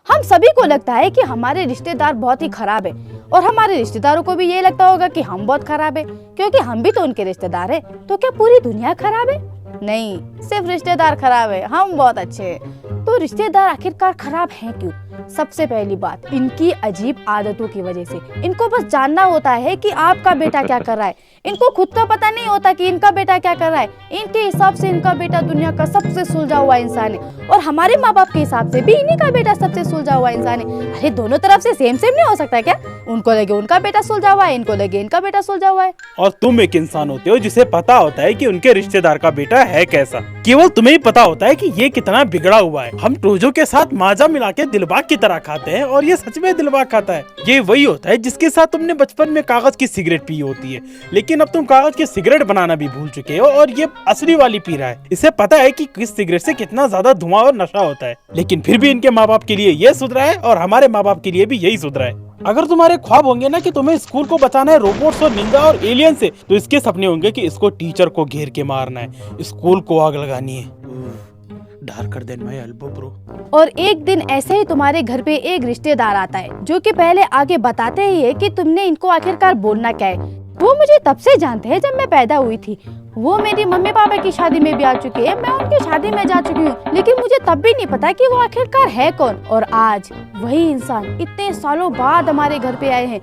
हम सभी को लगता है कि हमारे रिश्तेदार बहुत ही खराब है और हमारे रिश्तेदारों को भी ये लगता होगा कि हम बहुत खराब है, क्योंकि हम भी तो उनके रिश्तेदार हैं। तो क्या पूरी दुनिया खराब है? नहीं, सिर्फ रिश्तेदार खराब है, हम बहुत अच्छे हैं। तो रिश्तेदार आखिरकार खराब हैं क्यों? सबसे पहली बात, इनकी अजीब आदतों की वजह से। इनको बस जानना होता है कि आपका बेटा क्या कर रहा है, इनको खुद तो पता नहीं होता कि इनका बेटा क्या कर रहा है। इनके हिसाब से इनका बेटा दुनिया का सबसे सुलझा हुआ इंसान है और हमारे माँ बाप के हिसाब से भी इन्हीं का बेटा सबसे सुलझा हुआ इंसान है। अरे दोनों तरफ से सेम सेम नहीं हो सकता क्या? उनको लगे उनका बेटा सुलझा हुआ है, इनको लगे इनका बेटा सुलझा हुआ है। और तुम एक इंसान होते हो जिसे पता होता है कि उनके रिश्तेदार का बेटा है कैसा। केवल तुम्हें ही पता होता है कि ये कितना बिगड़ा हुआ है। हम रोजों के साथ माजा मिला के दिलबाग की तरह खाते हैं और ये सच में दिलबाग खाता है। ये वही होता है जिसके साथ तुमने बचपन में कागज की सिगरेट पी होती है, लेकिन अब तुम कागज की सिगरेट बनाना भी भूल चुके हो और ये असली वाली पी रहा है। इसे पता है कि किस सिगरेट से कितना ज्यादा धुआं और नशा होता है, लेकिन फिर भी इनके माँ बाप के लिए ये सुधरा है और हमारे माँ बाप के लिए भी यही सुधरा है। अगर तुम्हारे ख्वाब होंगे ना कि तुम्हें स्कूल को बचाना है रोबोट्स और निंजा और एलियन से, तो इसके सपने होंगे कि इसको टीचर को घेर के मारना है, स्कूल को आग लगानी है। Darker then my elbow bro. और एक दिन ऐसे ही तुम्हारे घर पे एक रिश्तेदार आता है जो कि पहले आगे बताते ही है कि तुमने इनको आखिरकार बोलना क्या है। वो मुझे तब से जानते हैं जब मैं पैदा हुई थी। वो मेरी मम्मी पापा की शादी में भी आ चुके हैं, मैं उनकी शादी में जा चुकी हूँ, लेकिन मुझे तब भी नहीं पता कि वो आखिरकार है कौन। और आज वही इंसान इतने सालों बाद हमारे घर पे आए हैं,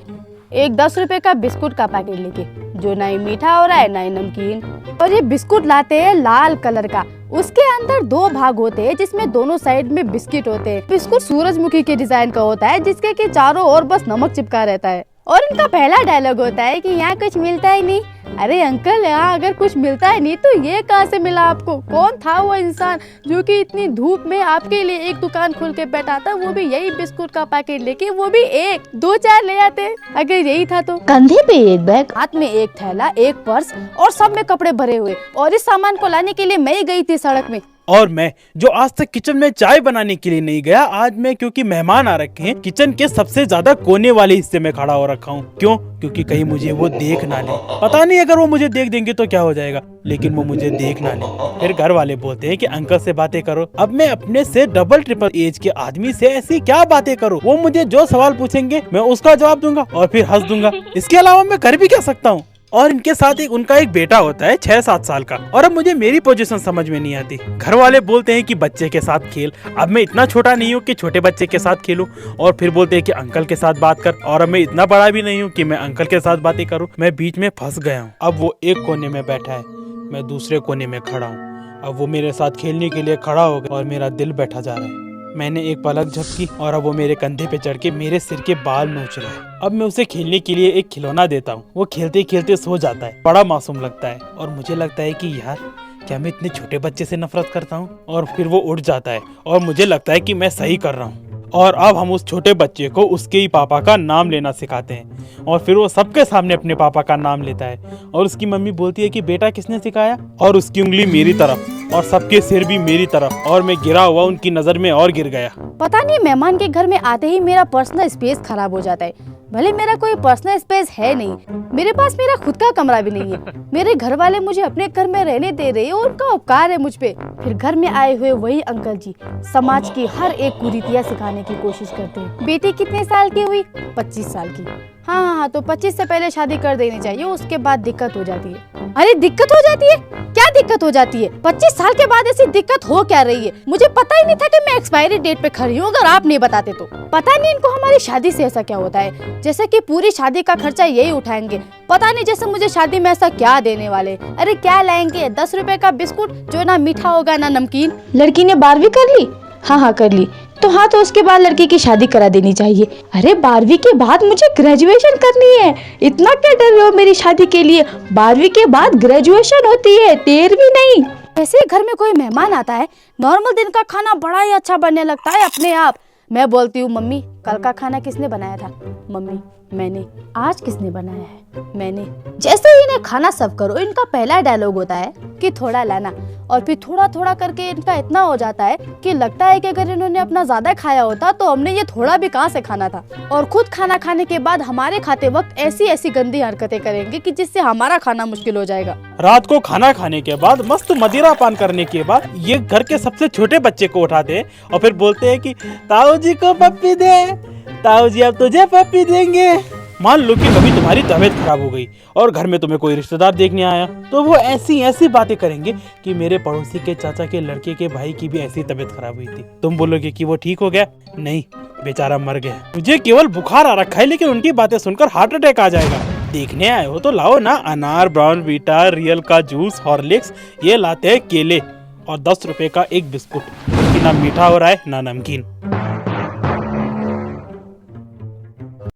एक 10 रुपए का बिस्कुट का पैकेट लेके, जो ना ही मीठा हो रहा है ना ही नमकीन। और ये बिस्कुट लाते हैं लाल कलर का, उसके अंदर 2 भाग होते हैं जिसमें दोनों साइड में बिस्किट होते हैं। बिस्कुट सूरजमुखी के डिजाइन का होता है जिसके कि चारों ओर बस नमक चिपका रहता है। और इनका पहला डायलॉग होता है कि यहाँ कुछ मिलता ही नहीं। अरे अंकल, यहाँ अगर कुछ मिलता है नहीं तो ये कहाँ से मिला आपको? कौन था वो इंसान जो कि इतनी धूप में आपके लिए एक दुकान खोल के बैठा था, वो भी यही बिस्कुट का पैकेट लेके, वो भी 1-2-4 ले आते अगर यही था तो। कंधे पे एक बैग, हाथ में एक थैला, एक पर्स और सब में कपड़े भरे हुए। और इस सामान को लाने के लिए मैं ही गई थी सड़क में। और मैं जो आज तक किचन में चाय बनाने के लिए नहीं गया, आज मैं क्योंकि मेहमान आ रखे हैं किचन के सबसे ज्यादा कोने वाले हिस्से में खड़ा हो रखा हूँ। क्यों? क्योंकि कहीं मुझे वो देख ना ले। पता नहीं अगर वो मुझे देख देंगे तो क्या हो जाएगा, लेकिन वो मुझे देख ना ले। फिर घर वाले बोलते हैं कि अंकल से बातें करो। अब मैं अपने से डबल ट्रिपल एज के आदमी से ऐसी क्या बातें करूँ? वो मुझे जो सवाल पूछेंगे मैं उसका जवाब दूंगा और फिर हंस दूंगा। इसके अलावा मैं कर भी क्या सकता हूँ? और इनके साथ उनका एक बेटा होता है 6-7 साल का। और अब मुझे मेरी पोजीशन समझ में नहीं आती। घर वाले बोलते हैं कि बच्चे के साथ खेल। अब मैं इतना छोटा नहीं हूँ कि छोटे बच्चे के साथ खेलूं, और फिर बोलते हैं कि अंकल के साथ बात कर। और अब मैं इतना बड़ा भी नहीं हूँ कि मैं अंकल के साथ बातें करूँ। मैं बीच में फंस गया हूँ। अब वो एक कोने में बैठा है, मैं दूसरे कोने में खड़ा हूँ। अब वो मेरे साथ खेलने के लिए खड़ा हो गया और मेरा दिल बैठा जा रहा है। मैंने एक पलक झपकी और अब वो मेरे कंधे पे चढ़ के मेरे सिर के बाल नोच रहा है। अब मैं उसे खेलने के लिए एक खिलौना देता हूँ। वो खेलते खेलते सो जाता है। बड़ा मासूम लगता है और मुझे लगता है कि यार, क्या मैं इतने छोटे बच्चे से नफरत करता हूँ? और फिर वो उठ जाता है और मुझे लगता है कि मैं सही कर रहा हूँ। और अब हम उस छोटे बच्चे को उसके ही पापा का नाम लेना सिखाते हैं। और फिर वो सबके सामने अपने पापा का नाम लेता है और उसकी मम्मी बोलती है कि बेटा किसने सिखाया? और उसकी उंगली मेरी तरफ और सबके सिर भी मेरी तरफ, और मैं गिरा हुआ उनकी नजर में और गिर गया। पता नहीं मेहमान के घर में आते ही मेरा पर्सनल स्पेस खराब हो जाता है। भले मेरा कोई पर्सनल स्पेस है नहीं, मेरे पास मेरा खुद का कमरा भी नहीं है। मेरे घर वाले मुझे अपने घर में रहने दे रहे हैं और उनका उपकार है मुझ पे। फिर घर में आए हुए वही अंकल जी समाज की हर एक कुरीतियां सिखाने की कोशिश करते हैं। बेटी कितने साल की हुई? 25 साल की। हाँ, तो 25 से पहले शादी कर देनी चाहिए, उसके बाद दिक्कत हो जाती है। अरे दिक्कत हो जाती है? क्या दिक्कत हो जाती है? 25 साल के बाद ऐसी दिक्कत हो क्या रही है? मुझे पता ही नहीं था कि मैं एक्सपायरी डेट पे खड़ी हूँ। अगर आप नहीं बताते तो। पता नहीं इनको हमारी शादी से ऐसा क्या होता है, जैसे कि पूरी शादी का खर्चा यही उठाएंगे। पता नहीं जैसे मुझे शादी में ऐसा क्या देने वाले। अरे क्या लाएंगे? 10 रुपए का बिस्कुट जो ना मीठा होगा ना नमकीन। लड़की ने 12वीं कर ली? हाँ कर ली। तो उसके बाद लड़की की शादी करा देनी चाहिए। अरे 12वीं के बाद मुझे ग्रेजुएशन करनी है, इतना क्या डर रहे हो मेरी शादी के लिए? 12वीं के बाद ग्रेजुएशन होती है, 13वीं नहीं। ऐसे घर में कोई मेहमान आता है, नॉर्मल दिन का खाना बड़ा ही अच्छा बनने लगता है अपने आप। मैं बोलती हूँ, मम्मी कल का खाना किसने बनाया था? मम्मी मैंने। आज किसने बनाया है? मैंने। जैसे ही इन्हें खाना सर्व करो, इनका पहला डायलॉग होता है कि थोड़ा लाना, और फिर थोड़ा थोड़ा करके इनका इतना हो जाता है कि लगता है कि अगर इन्होंने अपना ज्यादा खाया होता तो हमने ये थोड़ा भी कहाँ से खाना था। और खुद खाना खाने के बाद हमारे खाते वक्त ऐसी ऐसी गंदी हरकतें करेंगे कि जिससे हमारा खाना मुश्किल हो जाएगा। रात को खाना खाने के बाद मस्त मदिरा पान करने के बाद ये घर के सबसे छोटे बच्चे को उठाते हैं और फिर बोलते हैं कि ताऊ जी को पप्पी दे, ताऊ जी अब तुझे पप्पी देंगे। मान लो कि कभी तुम्हारी तबीयत खराब हो गई और घर में तुम्हें कोई रिश्तेदार देखने आया, तो वो ऐसी ऐसी बातें करेंगे कि मेरे पड़ोसी के चाचा के लड़के के भाई की भी ऐसी तबीयत खराब हुई थी। तुम बोलोगे कि वो ठीक हो गया? नहीं, बेचारा मर गया। मुझे केवल बुखार आ रखा है, लेकिन उनकी बातें सुनकर हार्ट अटैक आ जाएगा। देखने आए हो तो लाओ ना अनार, ब्राउन वीटा, रियल का जूस, हॉर्लिक्स। ये लाते हैं केले और 10 रुपए का एक बिस्कुट, ना मीठा हो रहा है ना नमकीन।